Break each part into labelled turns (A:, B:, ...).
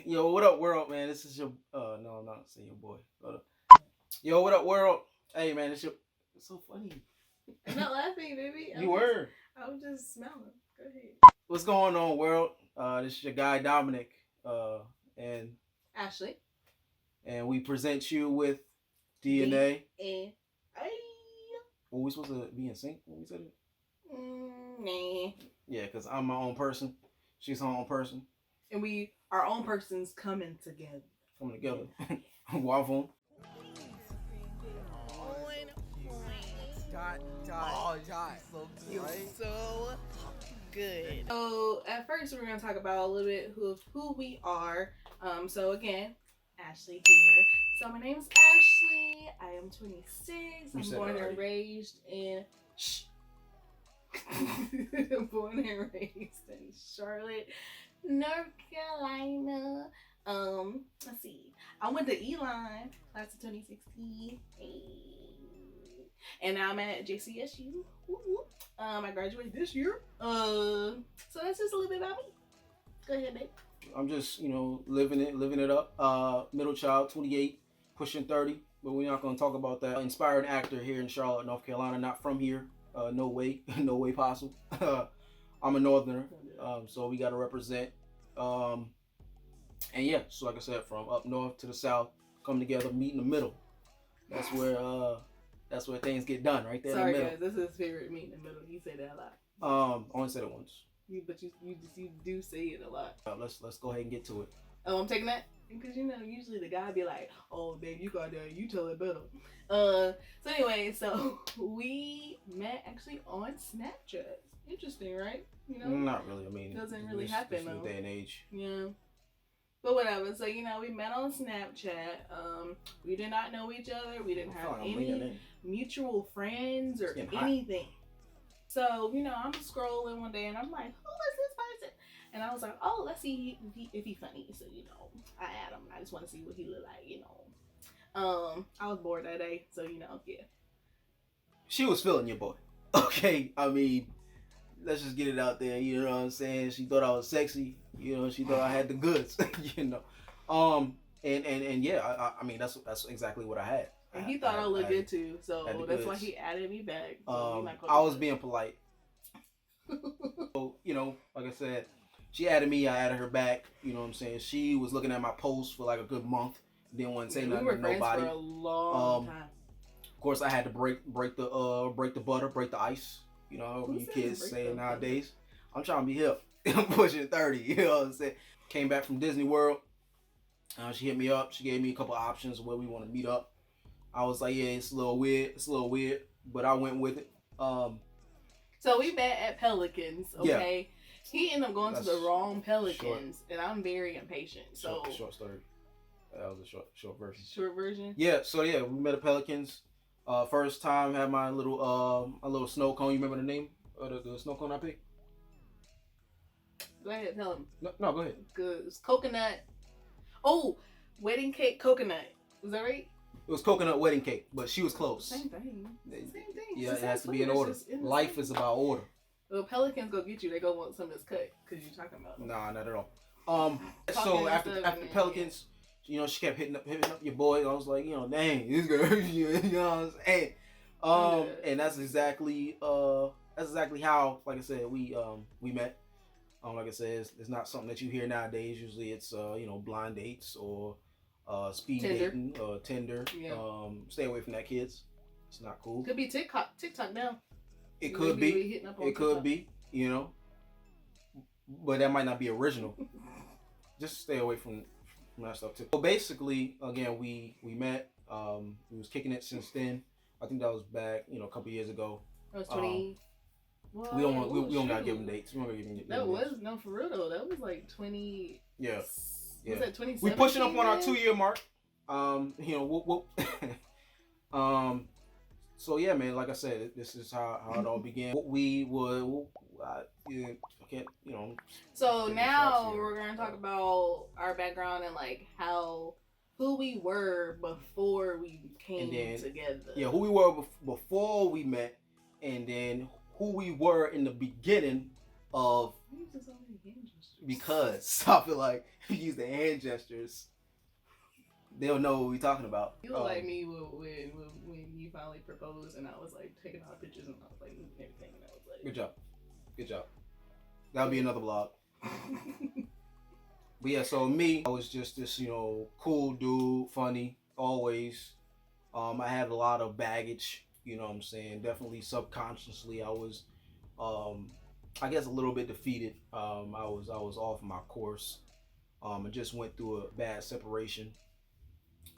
A: Yo, what up, world, man? This is your no, I'm not saying your boy. Yo, what up, world? Hey, man, it's so funny.
B: I'm not laughing, baby.
A: You were.
B: I was just smiling. Go ahead.
A: What's going on, world? This is your guy Dominic, and
B: Ashley.
A: we present you with DNA.
B: And
A: Were we supposed to be in sync when we said it?
B: Nah.
A: Yeah, because I'm my own person. She's her own person.
B: And we our own persons coming together.
A: Coming together. Waffle.
B: You're so good. So at first we're gonna talk about a little bit who we are. So again, Ashley here. So my name is Ashley. I am 26. I'm born and raised in born and raised in Charlotte, North Carolina. Let's see. I went to Elon, class of 2016. And now I'm at JCSU. I graduated this year. So that's just a little bit about me. Go ahead, babe.
A: I'm just, living it up. Middle child, 28, pushing 30. But we're not going to talk about that. Inspired actor here in Charlotte, North Carolina. Not from here. No way. No way possible. I'm a northerner. So we got to represent. And yeah, so like I said, from up north to the south, come together, meet in the middle. That's where things get done, right there.
B: Sorry,
A: in the middle.
B: guys, this is his favorite meet in the middle. You say that a lot.
A: I only said it once.
B: But you do say it a lot.
A: Let's go ahead and get to it.
B: Oh, I'm taking that because usually the guy be like, "Oh, babe, you got that. You tell it better." So anyway, so we met actually on Snapchat. Interesting, right?
A: Not really. I mean,
B: it doesn't really happen though.
A: Day and age.
B: Yeah. But whatever. So we met on Snapchat. We did not know each other. We didn't have any mutual friends or anything. So I'm scrolling one day and I'm like, who is this person? And I was like, oh, let's see if he funny. So I add him. I just want to see what he look like. I was bored that day, so yeah.
A: She was feeling your boy. Okay, I mean, let's just get it out there. You know what I'm saying? She thought I was sexy. She thought I had the goods. And yeah, I mean that's exactly what I had.
B: And he thought I looked good too, so that's why he added me back. So
A: I was being polite. So, like I said, she added me, I added her back. You know what I'm saying? She was looking at my posts for like a good month. Didn't want to say nothing to nobody.
B: For a long time.
A: Of course, I had to break the butter, break the ice. You kids say nowadays. I'm trying to be hip. I'm pushing 30. You know what I'm saying? Came back from Disney World. She hit me up. She gave me a couple options where we want to meet up. I was like, yeah, it's a little weird, but I went with it.
B: So we met at Pelicans, okay? Yeah. He ended up going to the wrong Pelicans, and I'm very impatient. So
A: short story. That was a short version.
B: Short version?
A: Yeah, so yeah, we met at Pelicans. First time had my little snow cone. You remember the name of the snow cone I picked?
B: Go ahead, tell him.
A: No, go ahead.
B: Good. It's coconut. Oh, wedding cake coconut. Was that right?
A: It was coconut wedding cake, but she was close.
B: Same thing.
A: Yeah, it has to be in order. Life is about order.
B: Well, Pelicans go get you. They go want some of this cut because you're talking about.
A: Nah, not at all. So after Pelicans, she kept hitting up your boy. I was like, dang, this girl, you know what I'm saying? And that's exactly how, like I said, we met. Like I said, it's not something that you hear nowadays. Usually, it's blind dates or speed dating or Tinder. Yeah. Stay away from that, kids. It's not cool.
B: Could be TikTok now.
A: It could be. It could be. But that might not be original. Just stay away from that stuff too. So basically, again, we met. We was kicking it since then. I think that was back, a couple years ago.
B: That was 20.
A: We don't gotta give them dates. We don't gotta give them dates.
B: That was no for real though. That was like 20.
A: Yeah.
B: Was that 2017?
A: We pushing up on our 2-year mark. Whoop. So yeah, man. Like I said, this is how it all began. What we would, I can't,
B: So now we're gonna talk about our background and like who we were before we came together.
A: Yeah, who we were before we met, and then who we were in the beginning of
B: hand gestures?
A: Because I feel like if you use the hand gestures, they'll know what we're talking about.
B: You look like me when you finally proposed, and I was like taking out pictures and I was like moving everything, and I was like,
A: good job. That'll be another vlog. But yeah, so me, I was just this, cool dude, funny, always. I had a lot of baggage, you know what I'm saying? Definitely subconsciously, I was, I guess, a little bit defeated. I was off my course. I just went through a bad separation.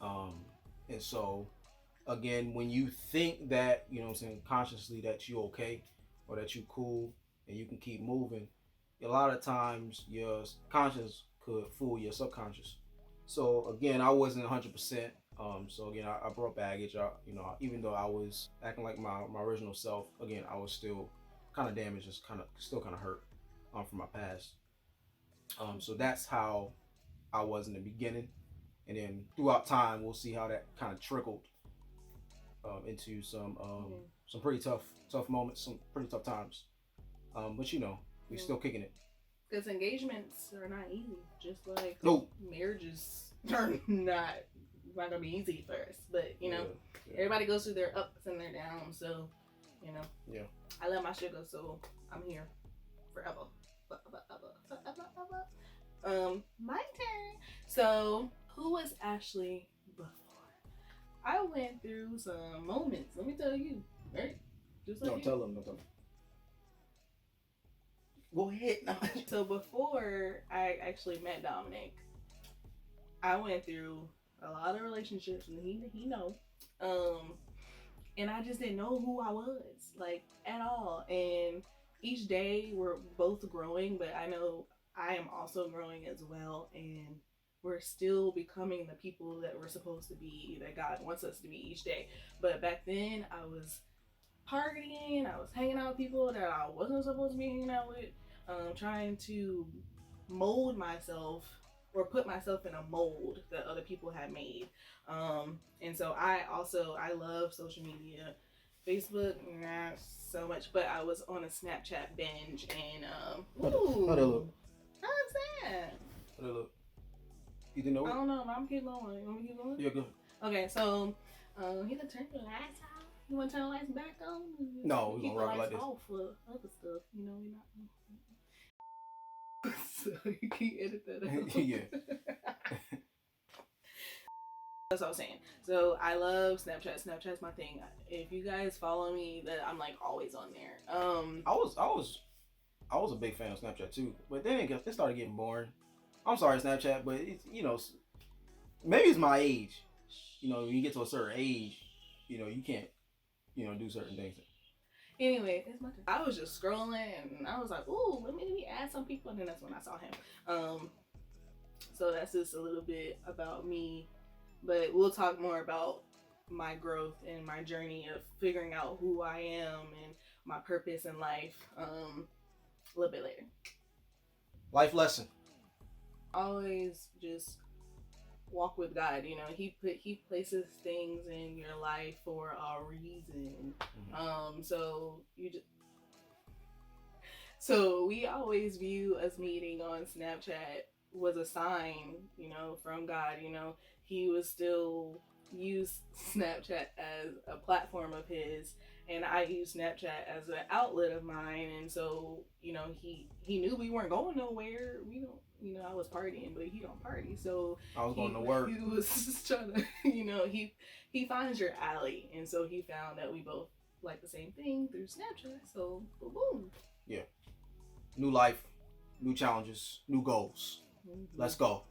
A: And so, again, when you think that, you know what I'm saying, consciously that you're okay or that you're cool and you can keep moving, a lot of times your conscious could fool your subconscious. So again, I wasn't 100%. So again, I brought baggage. Even though I was acting like my original self, again, I was still kind of damaged, just still kind of hurt from my past. So that's how I was in the beginning, and then throughout time, we'll see how that kind of trickled into some pretty tough moments, some pretty tough times. But we're still kicking it.
B: Because engagements are not easy, just like
A: nope.
B: Marriages are not gonna be easy for us. But everybody goes through their ups and their downs. So
A: yeah,
B: I let my shit go. So I'm here forever. My turn. So who was Ashley before? I went through some moments. Let me tell you, right? Just like
A: don't tell them. Go ahead.
B: So before I actually met Dominic, I went through a lot of relationships, and he know. And I just didn't know who I was, like, at all. And each day we're both growing, but I know I am also growing as well, and we're still becoming the people that we're supposed to be, that God wants us to be each day. But back then I was partying, I was hanging out with people that I wasn't supposed to be hanging out with, trying to mold myself or put myself in a mold that other people had made. And so I love social media. Facebook, not so much, but I was on a Snapchat binge, and
A: how'd it look?
B: How's that?
A: How'd it look? You didn't know it?
B: I don't know, but I'm keep going. You want me to keep going?
A: Yeah, go.
B: Okay, so he could turn the lights off. You want to turn the lights back on?
A: No, we're gonna rock like this.
B: Off for other stuff, we're not. So you can edit that out.
A: Yeah.
B: That's what I was saying. So I love Snapchat. Snapchat's my thing. If you guys follow me, that I'm like always on there.
A: I was a big fan of Snapchat too, but then it started getting boring. I'm sorry, Snapchat, but it's maybe it's my age. When you get to a certain age, you can't do certain things.
B: Anyway, it's my turn. I was just scrolling and I was like, ooh, let me add some people, and then that's when I saw him. So that's just a little bit about me, but we'll talk more about my growth and my journey of figuring out who I am and my purpose in life a little bit later.
A: Life lesson.
B: Always just walk with God. He places things in your life for a reason. Mm-hmm. So we always view us meeting on Snapchat was a sign, from God. He was still use Snapchat as a platform of his, and I use Snapchat as an outlet of mine. And so, he knew we weren't going nowhere. We don't, I was partying, but he don't party. So
A: I was going to work.
B: He was just trying to, he finds your alley. And so he found that we both like the same thing through Snapchat. So boom.
A: Yeah. New life, new challenges, new goals. Mm-hmm. Let's go.